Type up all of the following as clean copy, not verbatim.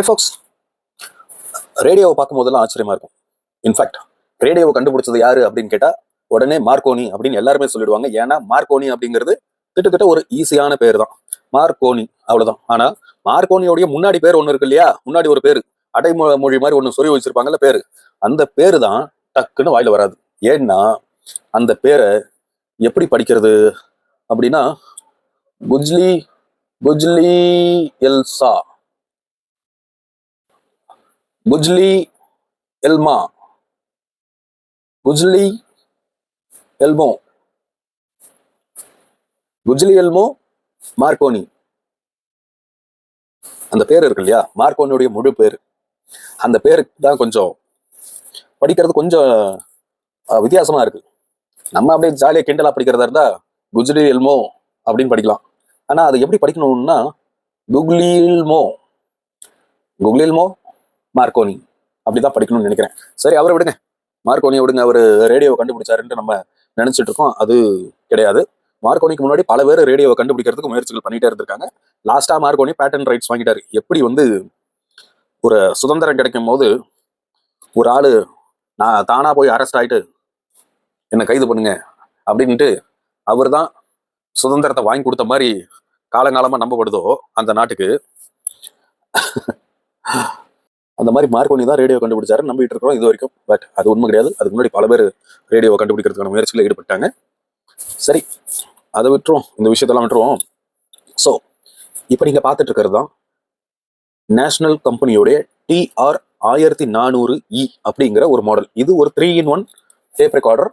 ஃபோக்ஸ், ரேடியோவை பார்க்கும் போதெல்லாம் ஆச்சரியமா இருக்கும். இன்ஃபேக்ட் ரேடியோவை கண்டுபிடிச்சது யாரு அப்படின்னு கேட்டா உடனே மார்க்கோனி அப்படின்னு எல்லாருமே சொல்லிடுவாங்க. ஏன்னா மார்க்கோனி அப்படிங்கிறது கிட்டத்தட்ட ஒரு ஈஸியான பேர் தான், மார்க்கோனி, அவ்வளவுதான். ஆனா மார்க்கோனியோடைய முன்னாடி பேர் ஒண்ணு இருக்கு இல்லையா, முன்னாடி ஒரு பேரு அடைமொழி மாதிரி ஒண்ணு சொல்லி வச்சிருப்பாங்கல்ல பேரு, அந்த பேரு தான் டக்குன்னு வாயில வராது. ஏன்னா அந்த பேரை எப்படி படிக்கிறது அப்படின்னா குஜ்லி குஜ்லி எல்சா, குஜ்லி எல்மா, குஜ்லி எல்மோ, குஜ்லி எல்மோ மார்க்கோனி. அந்த பேர் இருக்கு இல்லையா, மார்க்கோனியுடைய முழு பேர். அந்த பேருக்கு தான் கொஞ்சம் படிக்கிறது கொஞ்சம் வித்தியாசமா இருக்கு. நம்ம அப்படியே ஜாலியா கிண்டலா படிக்கிறதா இருந்தா குஜ்லி எல்மோ அப்படின்னு படிக்கலாம். ஆனா அதை எப்படி படிக்கணும்னா குக்லில்மோ, குக்லில்மோ மார்க்கோனி அப்படிதான் படிக்கணும்னு நினைக்கிறேன். சரி, அவரை விடுங்க, மார்க்கோனியை விடுங்க. அவர் ரேடியோவை கண்டுபிடிச்சாருன்ட்டு நம்ம நினைச்சிட்டு இருக்கோம், அது கிடையாது. மார்க்கோனிக்கு முன்னாடி பல பேர் ரேடியோவை கண்டுபிடிக்கிறதுக்கு முயற்சிகள் பண்ணிட்டே இருந்திருக்காங்க. லாஸ்டா மார்க்கோனி பேட்டன் ரைட்ஸ் வாங்கிட்டாரு. எப்படி ஒரு சுதந்திரம் கிடைக்கும் போது ஒரு ஆளு நான் தானா போய் அரெஸ்ட் ஆயிட்டு என்னை கைது பண்ணுங்க அப்படின்ட்டு அவர் தான் சுதந்திரத்தை வாங்கி கொடுத்த மாதிரி காலங்காலமா நம்பப்படுதோ அந்த நாட்டுக்கு, அந்த மாதிரி மார்க்கோனி தான் ரேடியோ கண்டுபிடிச்சாரு நம்பிட்டு இருக்கிறோம் இது வரைக்கும். பட் அது உண்மை கிடையாது. அதுக்கு முன்னாடி பல பேர் ரேடியோவை கண்டுபிடிக்கிறதுக்கான முயற்சியில் ஈடுபட்டாங்க. சரி, அதை விட்டுருவோம், இந்த விஷயத்தெல்லாம் விட்டுருவோம். ஸோ இப்போ நீங்க பார்த்துட்டு இருக்கிறது தான் நேஷனல் கம்பெனியோடைய TR 1400E அப்படிங்கிற ஒரு மாடல். இது ஒரு 3-in-1 tape recorder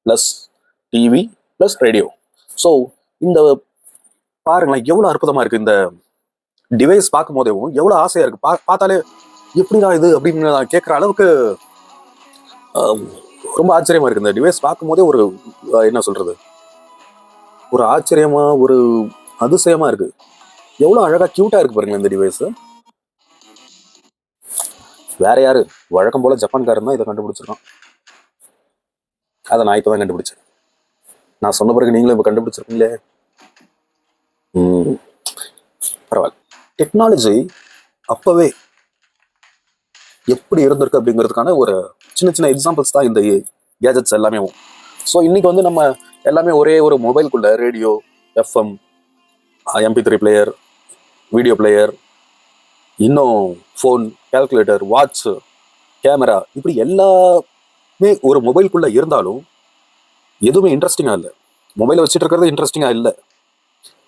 plus TV plus radio. So இந்த பாருங்களேன் எவ்வளவு அற்புதமா இருக்கு. இந்த டிவைஸ் பார்க்கும் போதேவும் எவ்வளவு ஆசையா இருக்கு. பார்த்தாலே எப்படிதான் இது அப்படின்னு நான் கேட்குற அளவுக்கு ரொம்ப ஆச்சரியமா இருக்கு. இந்த டிவைஸ் பார்க்கும் போதே ஒரு என்ன சொல்றது, ஒரு ஆச்சரியமா ஒரு அதிசயமா இருக்கு. எவ்வளவு அழகா கியூட்டா இருக்கு பாருங்க இந்த டிவைஸ். வேற யாரு, வழக்கம் போல ஜப்பான்காரன் தான் இதை கண்டுபிடிச்சிருக்கான். அதை நான் இப்பதான் கண்டுபிடிச்சேன். நான் சொன்ன பிறகு நீங்களும் இப்ப கண்டுபிடிச்சிருக்கீங்களே. பரவாயில்ல. டெக்னாலஜி அப்பவே எப்படி இருந்திருக்கு அப்படிங்கிறதுக்கான ஒரு சின்ன சின்ன எக்ஸாம்பிள்ஸ் தான் இந்த கேஜெட்ஸ் எல்லாமே. ஸோ இன்னைக்கு நம்ம எல்லாமே ஒரே ஒரு மொபைலுக்குள்ள radio, FM, MP3 player, video player, இன்னும் ஃபோன், கால்குலேட்டர், வாட்ச், கேமரா, இப்படி எல்லாமே ஒரு மொபைலுக்குள்ள இருந்தாலும் எதுவுமே இன்ட்ரெஸ்டிங்கா இல்லை. மொபைலை வச்சுட்டு இருக்கிறது இன்ட்ரெஸ்டிங்கா இல்லை.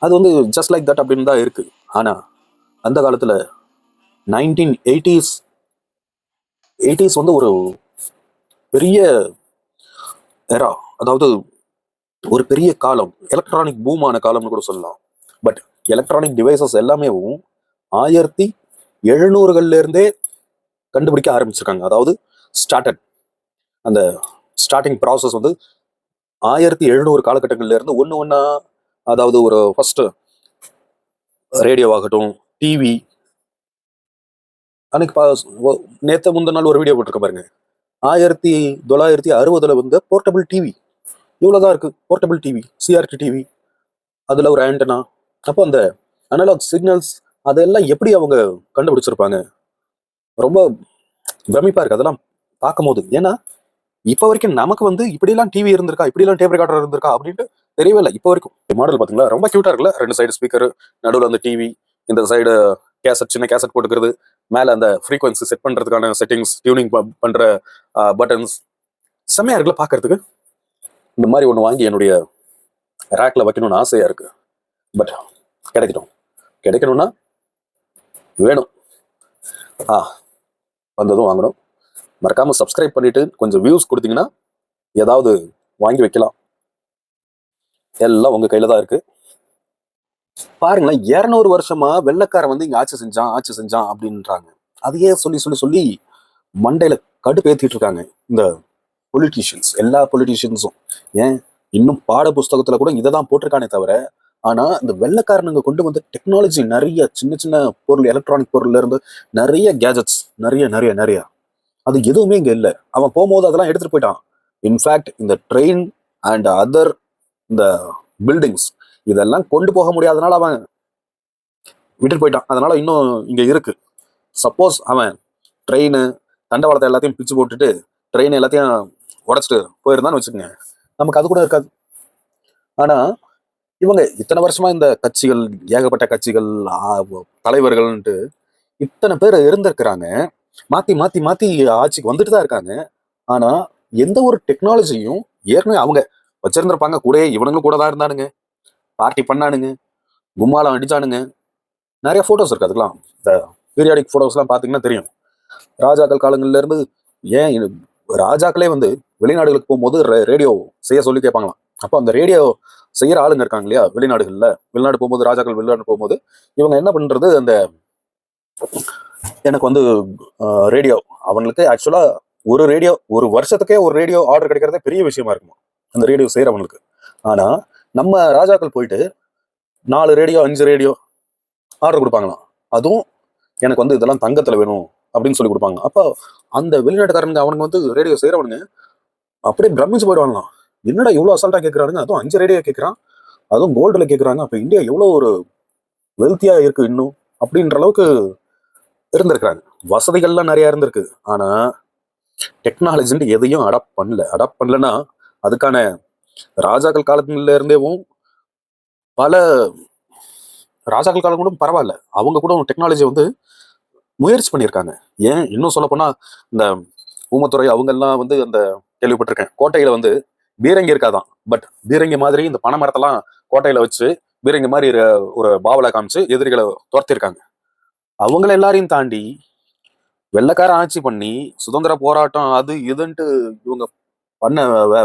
அது ஜஸ்ட் லைக் தட் அப்படின்னு தான் இருக்கு. ஆனா அந்த காலத்துல 1980s ஒரு பெரிய எரா, அதாவது ஒரு பெரிய காலம், எலக்ட்ரானிக் பூமான காலம்னு கூட சொல்லலாம். பட் எலக்ட்ரானிக் டிவைசஸ் எல்லாமே 1700கள்ல இருந்தே கண்டுபிடிக்க ஆரம்பிச்சிருக்காங்க. அதாவது அந்த ஸ்டார்டிங் ப்ராசஸ் 1700 காலகட்டங்கள்ல இருந்து ஒண்ணா, அதாவது ஒரு ஃபர்ஸ்ட் ரேடியோவாகட்டும், டிவி. அன்னைக்கு நேற்று முந்தின நாள் ஒரு வீடியோ போட்டிருக்க பாருங்க, 1960 போர்ட்டபிள் டிவி. இவ்வளவுதான் இருக்கு போர்ட்டபிள் டிவி, CRT டிவி. அதுல ஒரு ஆண்டனா. அப்போ அந்த அனலாக் சிக்னல்ஸ் அதெல்லாம் எப்படி அவங்க கண்டுபிடிச்சிருப்பாங்க? ரொம்ப பிரமிப்பா இருக்கு அதெல்லாம் பார்க்கும் போது. ஏன்னா இப்ப வரைக்கும் நமக்கு இப்படிலாம் டிவி இருந்திருக்கா, இப்படிலாம் டேப் ரெக்கார்டர் இருந்திருக்கா அப்படின்ட்டு தெரியவே இல்லை இப்ப வரைக்கும். மாடல் பாத்தீங்களா, ரொம்ப கியூட்டா இருக்குல்ல. 2 சைடு ஸ்பீக்கர், நடுவில் அந்த டிவி, இந்த சைடு கேசட், சின்ன கேசட் போட்டுக்கிறது, மேல அந்த ஃப்ரீக்வன்சி செட் பண்றதுக்கான செட்டிங்ஸ், டியூனிங் பண்ற பட்டன்ஸ், செம்மையா இருக்குல்ல பாக்குறதுக்கு. இந்த மாதிரி ஒண்ணு வாங்கி என்னுடைய ரேக்ல வைக்கணும்னு ஆசையா இருக்கு. பட் கிடைக்கணும்னா வேணும். வந்ததும் வாங்கணும். மறக்காம சப்ஸ்கிரைப் பண்ணிட்டு கொஞ்சம் வியூஸ் கொடுத்தீங்கன்னா ஏதாவது வாங்கி வைக்கலாம். எல்லாம் உங்க கையில தான் இருக்கு. பாருங்களேன், 200 வருஷமா வெள்ளைக்காரன் இங்க ஆட்சி செஞ்சான் அப்படின்றாங்க. அதையே சொல்லி மண்டையில கடுப்பேத்திட்டு இருக்காங்க இந்த பொலிட்டீஷியன்ஸ். எல்லா பொலிட்டீஷியன்ஸும் ஏன் இன்னும் பாட புஸ்தகத்துல கூட இதை தான் போட்டிருக்கானே தவிர, ஆனா இந்த வெள்ளைக்காரனுங்க கொண்டு வந்த டெக்னாலஜி, நிறைய சின்ன சின்ன பொருள், எலக்ட்ரானிக் பொருள்ல இருந்து நிறைய கேஜெட்ஸ், நிறைய அது எதுவுமே இங்க இல்லை. அவன் போகும்போது அதெல்லாம் எடுத்துட்டு போயிட்டான். இன்ஃபேக்ட் இந்த ட்ரெயின் அண்ட் அதர் இந்த பில்டிங்ஸ் இதெல்லாம் கொண்டு போக முடியாதனால அவன் விட்டுட்டு போயிட்டான். அதனால இன்னும் இங்க இருக்கு. சப்போஸ் அவன் ட்ரெயின் தண்டவாளத்தை எல்லாத்தையும் பிச்சு போட்டுட்டு ட்ரெயின் எல்லாத்தையும் உடைச்சிட்டு போயிருந்தான்னு வச்சுக்கோங்க, நமக்கு அது கூட இருக்காது. ஆனா இவங்க இத்தனை வருஷமா இந்த கட்சிகள், ஏகப்பட்ட கட்சிகள், தலைவர்கள்ன்ட்டு இத்தனை பேர் இருந்திருக்கிறாங்க. மாத்தி மாத்தி மாத்தி ஆட்சிக்கு வந்துட்டு தான் இருக்காங்க. ஆனா எந்த ஒரு டெக்னாலஜியும் ஏற்கனவே அவங்க வச்சிருந்திருப்பாங்க. கூடயே இவனுங்களும் கூட தான் இருந்தானுங்க, பார்ட்டி பண்ணானுங்க, கும்மாலம் அடிச்சானுங்க. நிறைய போட்டோஸ் இருக்கு அதுக்கெல்லாம். இந்த பீரியாடிக் போட்டோஸ் எல்லாம் பாத்தீங்கன்னா தெரியும். ராஜாக்கள் காலங்கள்ல இருந்து ஏன் ராஜாக்களே வந்து வெளிநாடுகளுக்கு போகும்போது ரேடியோ செய்ய சொல்லி கேட்பாங்களாம். அப்போ அந்த ரேடியோ செய்யற ஆளுங்க இருக்காங்க இல்லையா வெளிநாடுகள்ல, வெளிநாடு போகும்போது ராஜாக்கள் வெளிநாடு போகும்போது இவங்க என்ன பண்றது, அந்த எனக்கு வந்து ரேடியோ அவங்களுக்கு ஆக்சுவலா ஒரு ரேடியோ ஒரு வருஷத்துக்கே ஒரு ரேடியோ ஆர்டர் கிடைக்கிறதே பெரிய விஷயமா இருக்குமா அந்த ரேடியோ செய்யறவங்களுக்கு. ஆனா நம்ம ராஜாக்கள் போயிட்டு 4 ரேடியோ 5 ரேடியோ ஆர்டர் கொடுப்பாங்களாம். அதுவும் எனக்கு வந்து இதெல்லாம் தங்கத்துல வேணும் அப்படின்னு சொல்லி கொடுப்பாங்க. அப்போ அந்த வெளிநாட்டுக்காரங்க அவனுங்க வந்து ரேடியோ செய்யறவனுங்க அப்படியே பிரமிச்சு போயிடுவாங்களாம். என்னடா இவ்வளவு அசால்ட்டா கேட்கறானுங்க, அதுவும் 5 ரேடியோ கேட்கறான், அதுவும் கோல்டுல கேட்கறாங்க. அப்ப இந்தியா எவ்வளவு ஒரு வெல்த்தியா இருக்கு இன்னும் அப்படின்ற அளவுக்கு இருந்திருக்கிறாங்க. வசதிகள்லாம் நிறைய இருந்திருக்கு. ஆனா டெக்னாலஜின்ட்டு எதையும் அடாப்ட் பண்ணலன்னா அதுக்கான ராஜாக்கள் காலத்துல இருந்தேவும் பல ராஜாக்கள் காலம் கூட பரவாயில்ல, அவங்க கூட டெக்னாலஜி வந்து முயற்சி பண்ணியிருக்காங்க. ஏன் இன்னும் சொல்ல போனா இந்த ஊமத்துறை அவங்க எல்லாம் வந்து அந்த கேள்விப்பட்டிருக்கேன், கோட்டையில வந்து பீரங்கி இருக்காதான், பட் பீரங்கி மாதிரி இந்த பனை மரத்தெல்லாம் கோட்டையில வச்சு பீரங்கி மாதிரி ஒரு பாவலை காமிச்சு எதிரிகளை துரத்திருக்காங்க. அவங்கள எல்லாரையும் தாண்டி வெள்ளைக்கார ஆட்சி பண்ணி சுதந்திர போராட்டம் அது இதுன்ட்டு இவங்க பண்ண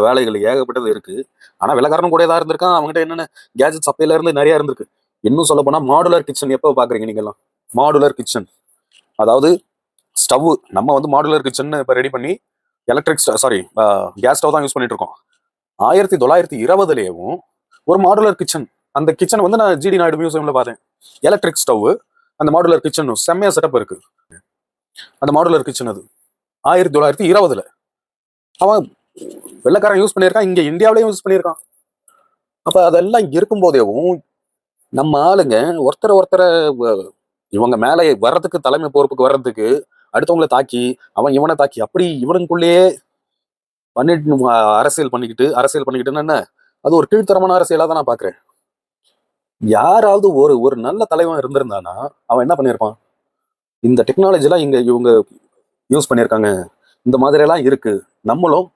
வேலைகள் ஏகப்பட்டது இருக்கு. ஆனா வெள்ளைக்காரனும் கூட தான் இருந்திருக்கான். அவங்ககிட்ட என்னென்ன கேஜெட்ஸ் அப்பையில இருந்து நிறைய இருந்திருக்கு. இன்னும் சொல்ல போனா மாடுலர் கிச்சன் எப்போ பாக்குறீங்க நீங்க எல்லாம்? மாடுலர் கிச்சன், அதாவது ஸ்டவ். நம்ம வந்து மாடுலர் கிச்சன் இப்ப ரெடி பண்ணி எலக்ட்ரிக் கேஸ் ஸ்டவ் தான் யூஸ் பண்ணிட்டு இருக்கோம். 1920 ஒரு மாடுலர் கிச்சன். அந்த கிச்சன் வந்து நான் ஜிடி நாயுடு மியூசியம்ல பார்த்தேன். எலக்ட்ரிக் ஸ்டவ், அந்த மாடுலர் கிச்சன் செம்மையா செட்டப் இருக்கு. அந்த மாடுலர் கிச்சன் அது 1920 அவன் வெள்ளைக்காரன் யூஸ் பண்ணியிருக்கான், இங்க இந்தியாவிலையும் யூஸ் பண்ணியிருக்கான். அப்ப அதெல்லாம் இருக்கும் போதேவும் நம்ம ஆளுங்க ஒருத்தரை இவங்க மேலே வர்றதுக்கு, தலைமை பொறுப்புக்கு வர்றதுக்கு அடுத்தவங்களை தாக்கி அவன் இவனை தாக்கி அப்படி இவனுக்குள்ளேயே பண்ணிட்டு அரசியல் பண்ணிக்கிட்டுன்னு என்ன, அது ஒரு கீழ்த்தரமான அரசியலா தான் நான் பாக்குறேன். யாராவது ஒரு ஒரு நல்ல தலைவன் இருந்திருந்தானா அவன் என்ன பண்ணியிருப்பான், இந்த டெக்னாலஜி எல்லாம் இவங்க யூஸ் பண்ணியிருக்காங்க, இந்த மாதிரி எல்லாம் இருக்கு, நம்மளும்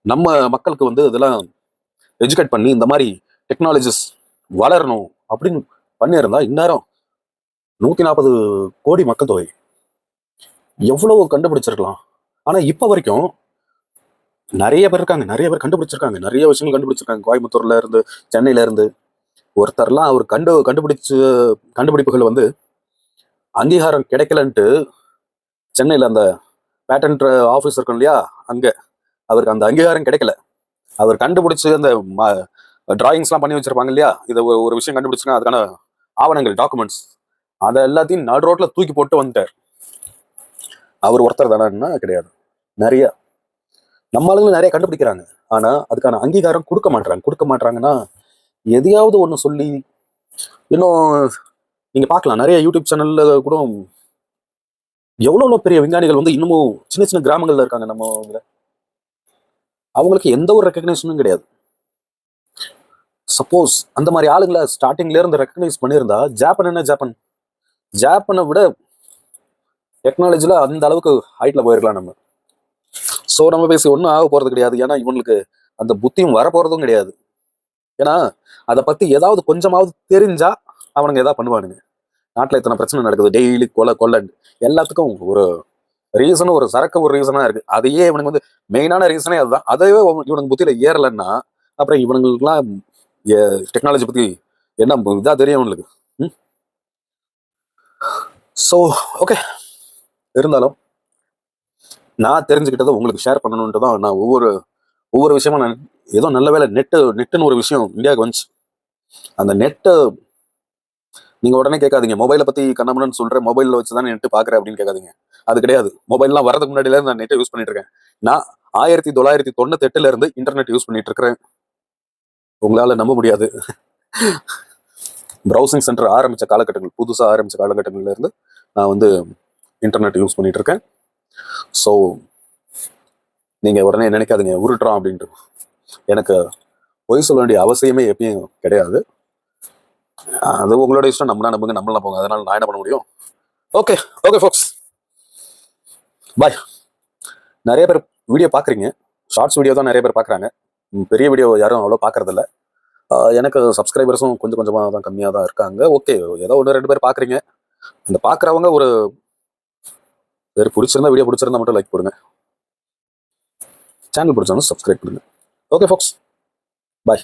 நம்ம மக்களுக்கு வந்து இதெல்லாம் எஜுகேட் பண்ணி இந்த மாதிரி டெக்னாலஜிஸ் வளரணும் அப்படின்னு பண்ணியிருந்தா இந்நேரம் 140 கோடி மக்கள் தொகை எவ்வளவு கண்டுபிடிச்சிருக்கலாம். ஆனா இப்ப வரைக்கும் நிறைய பேர் இருக்காங்க, நிறைய பேர் கண்டுபிடிச்சிருக்காங்க, நிறைய விஷயங்கள் கண்டுபிடிச்சிருக்காங்க. கோயம்புத்தூர்ல இருந்து, சென்னையில இருந்து ஒருத்தர்லாம் அவர் கண்டுபிடிப்புகள் வந்து அங்கீகாரம் கிடைக்கலன்ட்டு சென்னையில அந்த பேட்டன்ட் ஆஃபீஸ் இருக்கும் இல்லையா, அங்க அவருக்கு அந்த அங்கீகாரம் கிடைக்கல. அவர் கண்டுபிடிச்சு அந்த டிராயிங்ஸ் எல்லாம் பண்ணி வச்சிருப்பாங்க இல்லையா, இதை ஒரு விஷயம் கண்டுபிடிச்சுன்னா அதுக்கான ஆவணங்கள், டாக்குமெண்ட்ஸ், அதை எல்லாத்தையும் நடு ரோட்ல தூக்கி போட்டு வந்துட்டார். அவர் ஒருத்தர் தானேன்னா கிடையாது, நிறைய நம்ம ஆளுங்க நிறைய கண்டுபிடிக்கிறாங்க. ஆனா அதுக்கான அங்கீகாரம் கொடுக்க மாட்டாங்கன்னா எதையாவது ஒண்ணு சொல்லி. இன்னும் நீங்க பார்க்கலாம், நிறைய யூடியூப் சேனல்ல கூட எவ்வளவு பெரிய விஞ்ஞானிகள் வந்து இன்னமும் சின்ன சின்ன கிராமங்கள்ல இருக்காங்க. நம்ம அவங்களுக்கு எந்த ஒரு ரெக்கக்னேஷனும் கிடையாது. சப்போஸ் அந்த மாதிரி ஆளுங்களை ஸ்டார்டிங்ல இருந்து ரெக்கக்னைஸ் பண்ணியிருந்தா ஜாப்பனை விட டெக்னாலஜில அந்த அளவுக்கு ஹைட்ல போயிருக்கலாம் நம்ம. சோ நம்ம பேசி ஒன்றும் ஆக போறது கிடையாது. ஏன்னா இவங்களுக்கு அந்த புத்தியும் வர போறதும் கிடையாது. ஏன்னா அதை பத்தி ஏதாவது கொஞ்சமாவது தெரிஞ்சா அவனுங்க ஏதாவது பண்ணுவானுங்க. நாட்டுல இத்தனை பிரச்சனை நடக்குது, டெய்லி கொலை எல்லாத்துக்கும் ஒரு ரீசனும், ஒரு ரீசனா இருக்கு. அதையே இவனுக்கு வந்து மெயினான ரீசனே அதுதான். அதையே இவனுக்கு புத்தியில ஏறலைன்னா அப்புறம் இவனுங்களுக்குலாம் டெக்னாலஜி பத்தி என்ன இதா தெரியும் அவனுக்கு. ஸோ ஓகே, இருந்தாலும் நான் தெரிஞ்சுக்கிட்டதை உங்களுக்கு ஷேர் பண்ணணுன்ட்டு தான் நான் ஒவ்வொரு விஷயமா நான் ஏதோ நல்ல வேலை நெட்டுன்னு ஒரு விஷயம் இந்தியாவுக்கு வந்துச்சு. அந்த நெட்டு நீங்க உடனே கேட்காதீங்க, மொபைலை பத்தி கண்ணாமன்னு சொல்றேன், மொபைல்ல வச்சுதான் நெட்டு பாக்குறேன் அப்படின்னு கேட்காதீங்க. அது கிடையாது. மொபைல்லாம் வரதுக்கு முன்னாடியில நான் நெட்டை யூஸ் பண்ணிட்டு இருக்கேன். நான் 1998 இருந்து இன்டர்நெட் யூஸ் பண்ணிட்டு இருக்கிறேன். உங்களால நம்ப முடியாது. ப்ரௌசிங் சென்டர் ஆரம்பிச்ச காலகட்டங்கள், புதுசா ஆரம்பிச்ச காலகட்டங்கள்ல இருந்து நான் வந்து இன்டர்நெட் யூஸ் பண்ணிட்டு இருக்கேன். ஸோ நீங்கள் உடனே நினைக்காதீங்க உருட்டுறோம் அப்படின்ட்டு. எனக்கு பொய் சொல்ல வேண்டிய அவசியமே எப்பயும் கிடையாது. அது உங்களோட இஷ்டம். நம்புங்க, நம்பலாம் போங்க. அதனால நான் என்ன பண்ண முடியும்? ஓகே ஓகே ஃபோக்ஸ், பாய். நிறைய பேர் வீடியோ பார்க்குறீங்க, ஷார்ட்ஸ் வீடியோ தான் நிறைய பேர் பார்க்குறாங்க. பெரிய வீடியோ யாரும் அவ்வளோ பார்க்கறதில்ல. எனக்கு சப்ஸ்கிரைபர்ஸும் கொஞ்சம் கொஞ்சமாக தான் கம்மியாக தான் இருக்காங்க. ஓகே, ஏதோ 1-2 பேர் பார்க்குறீங்க. இந்த பார்க்குறவங்க ஒரு பேர் பிடிச்சிருந்தா, வீடியோ பிடிச்சிருந்தா மட்டும் லைக் போடுங்க. சேனல் பிடிச்சாலும் சப்ஸ்கிரைப் பண்ணுங்க. ஓகே ஃபோக்ஸ், பாய்.